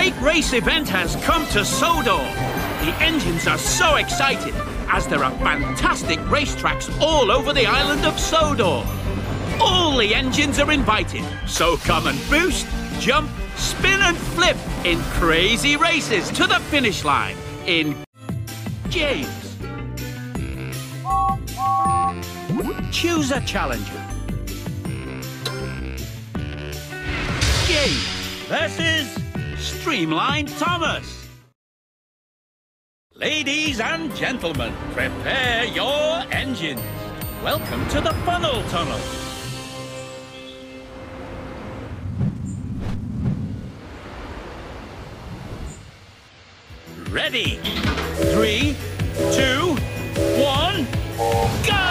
great race event has come to Sodor. The engines are so excited as there are fantastic racetracks all over the island of Sodor. All the engines are invited, so come and boost, jump, spin and flip in crazy races to the finish line in James. Choose a challenger. James versus Streamline Thomas. Ladies and gentlemen, prepare your engines. Welcome to the funnel tunnel. Ready? 3, 2, 1, go!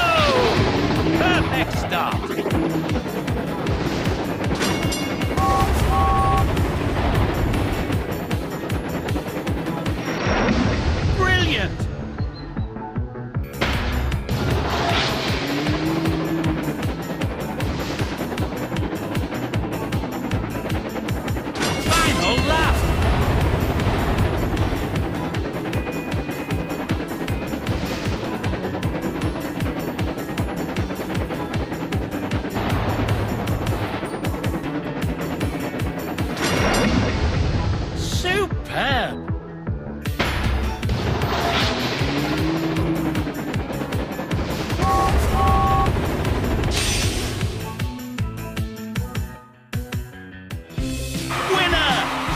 Perfect start. Brilliant! Final lap! Superb!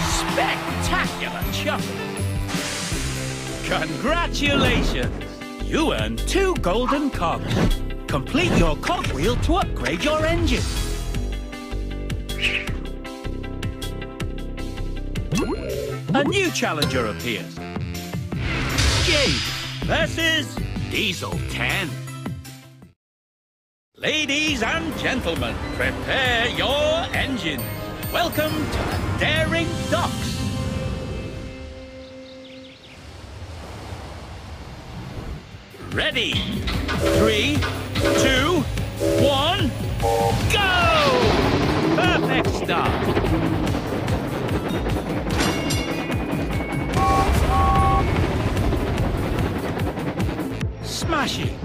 Spectacular chuffing! Congratulations! You earned 2 golden cogs. Complete your cogwheel to upgrade your engine. A new challenger appears. James versus Diesel 10. Ladies and gentlemen, prepare your engines. Welcome to the Daring Docks. Ready? 3, 2, 1, go! Perfect start. Smashing.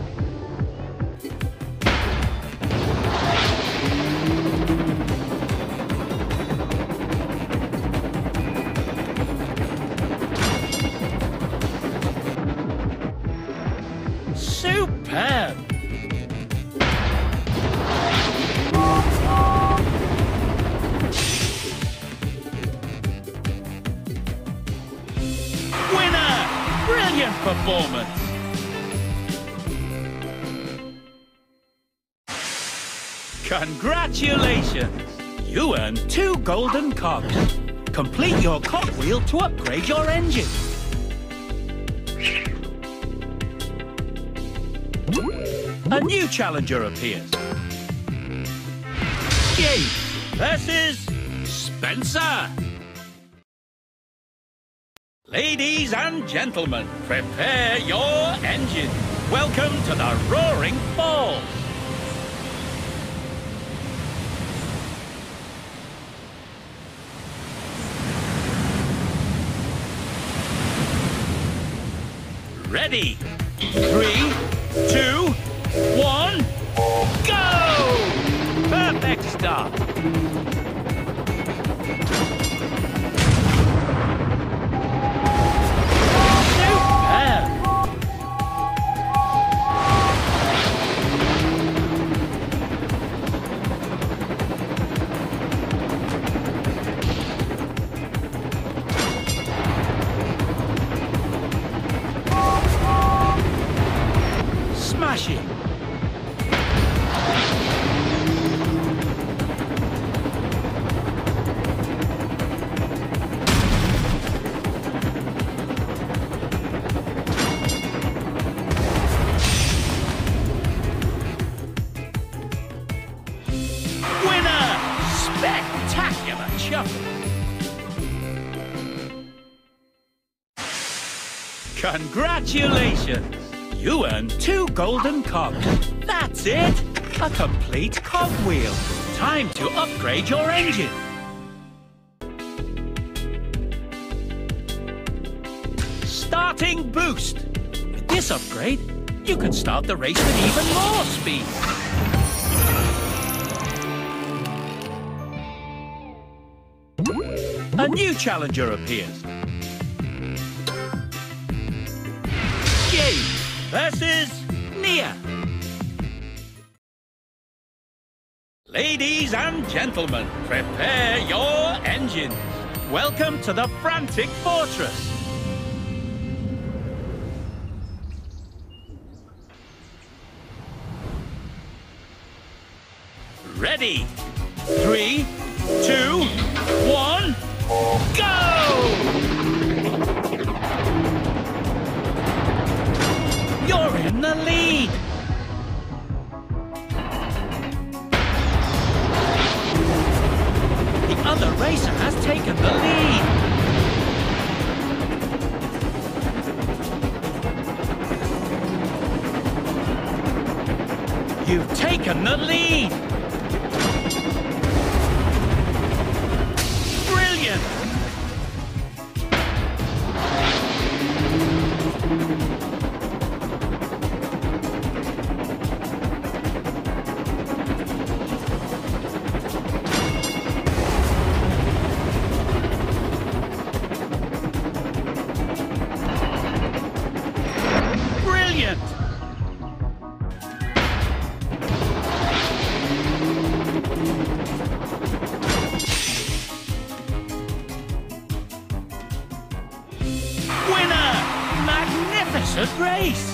Superb! Winner! Brilliant performance! Congratulations! You earned 2 golden cogs. Complete your cogwheel to upgrade your engine. A new challenger appears. James versus Spencer. Ladies and gentlemen, prepare your engines. Welcome to the Roaring Falls. Ready? 3, 2, 1, go! Perfect start. Superb! Smashing! Winner! Spectacular chuffing! Congratulations! You earned 2 golden cogs. That's it! A complete cogwheel. Time to upgrade your engine. Starting boost. With this upgrade, you can start the race with even more speed. A new challenger appears. Jade versus Nia. Ladies and gentlemen, prepare your engines. Welcome to the Frantic Fortress. Ready? 3, 2, 1, go! You're in the lead. The other racer has taken the lead. You've taken the lead. Brilliant. Brilliant! Winner! Magnificent race!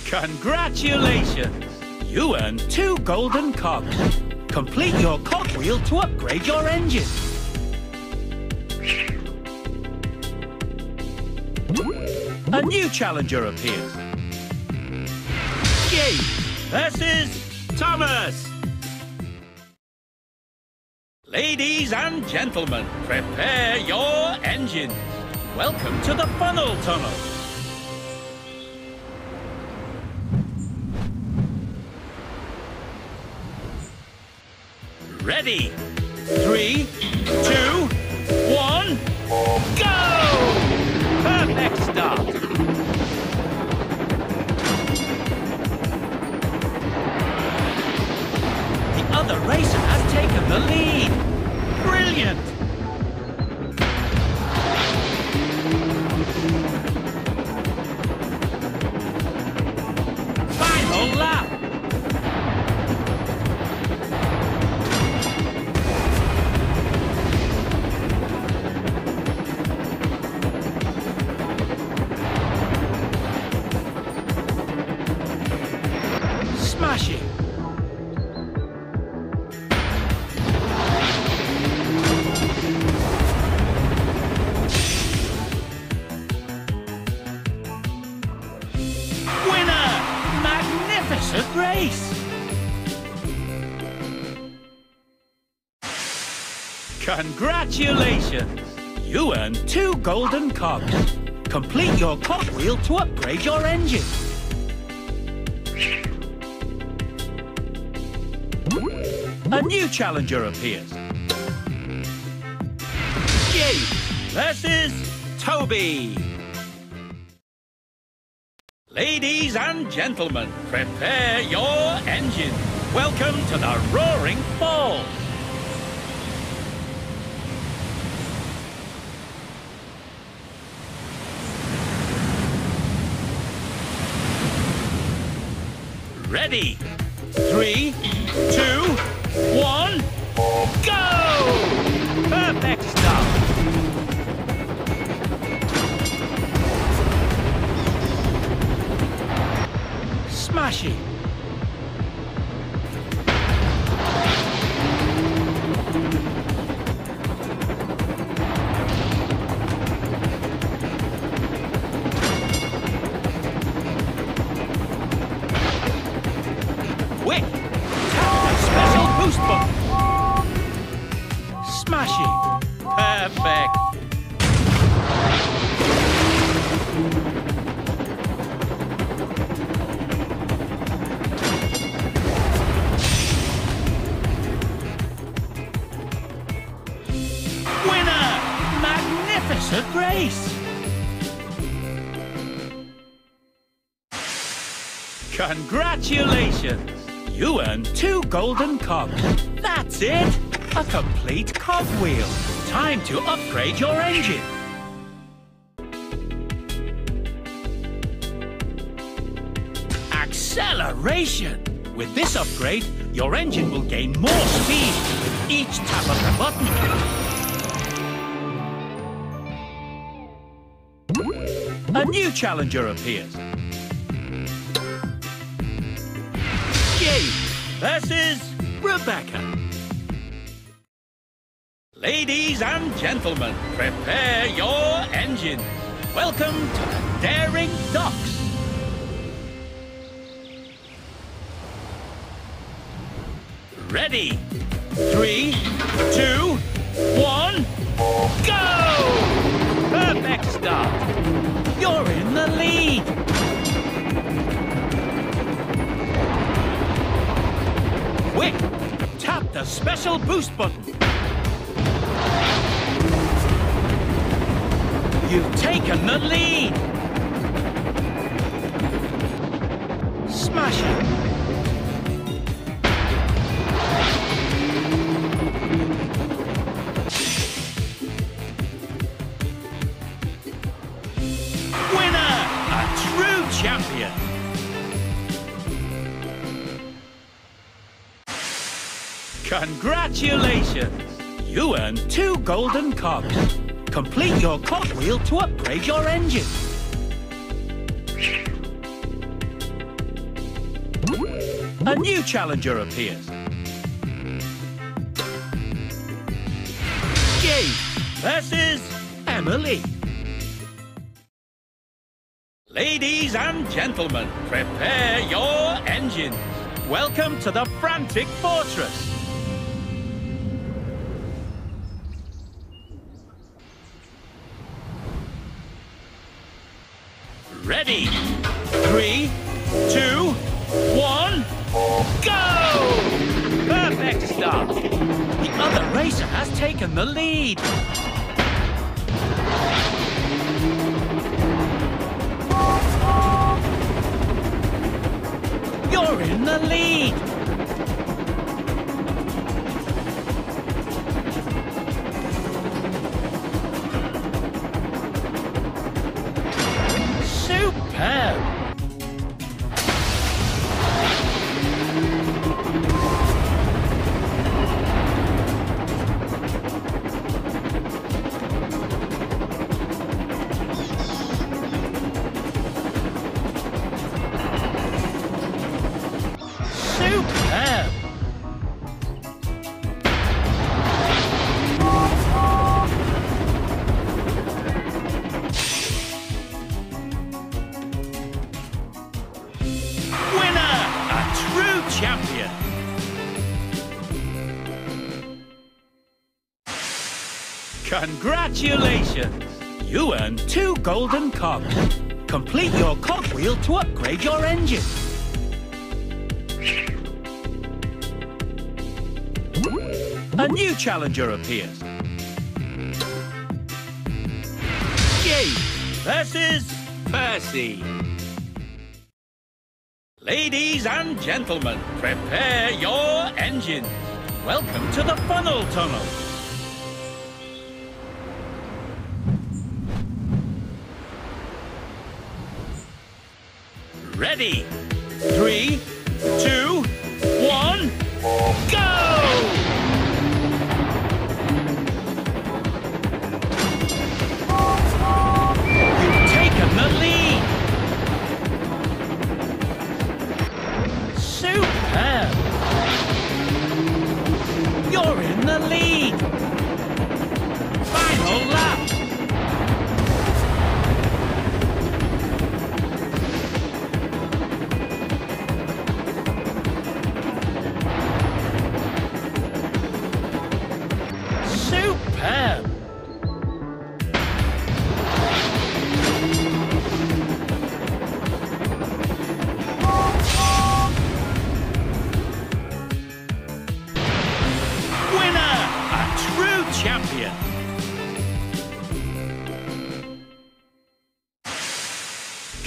Congratulations! You earned 2 golden cogs. Complete your cogwheel to upgrade your engine. A new challenger appears. Jade versus Thomas. Ladies and gentlemen, prepare your engines. Welcome to the funnel tunnel. Ready? 3, 2, 1, go! Perfect start. The other racer has taken the lead. Brilliant. Final lap. Smashing. Winner! Magnificent race! Congratulations! You earned 2 golden cogs. Complete your cogwheel to upgrade your engine. A new challenger appears. Jade versus Toby. Ladies and gentlemen, prepare your engines. Welcome to the Roaring Falls. Ready? 3, 2, 1, go! Perfect start. Smashing. Quick! Special boost button. Smashing. Perfect. race. Congratulations! You earned 2 golden cogs. That's it! A complete cogwheel. Time to upgrade your engine. Acceleration! With this upgrade, your engine will gain more speed with each tap of the button. A new challenger appears. Jade versus Rebecca. Ladies and gentlemen, prepare your engines. Welcome to the Daring Docks. Ready? 3, 2, 1, go! Perfect start. You're in the lead. Quick, tap the special boost button. You've taken the lead. Smash it. Champion. Congratulations! You earned 2 golden cogs. Complete your cogwheel to upgrade your engine. A new challenger appears. Jade versus Emily. Ladies and gentlemen, prepare your engines. Welcome to the Frantic Fortress. Ready? 3, 2, 1, go! Perfect start. The other racer has taken the lead. You're in the lead! Superb! Superb! Winner! A true champion! Congratulations! You earned 2 golden cogs. Complete your cogwheel to upgrade your engine. A new challenger appears. Jade versus Percy. Ladies and gentlemen, prepare your engines. Welcome to the Funnel Tunnel. Ready? 3, 2, 1, go! You've taken the lead! Superb! You're in the lead! Final lap!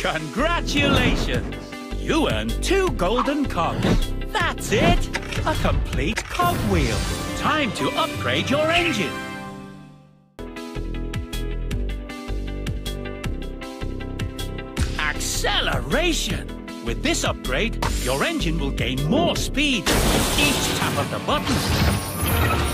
Congratulations! You earned 2 golden cogs. That's it! A complete cogwheel. Time to upgrade your engine. Acceleration! With this upgrade, your engine will gain more speed with each tap of the button.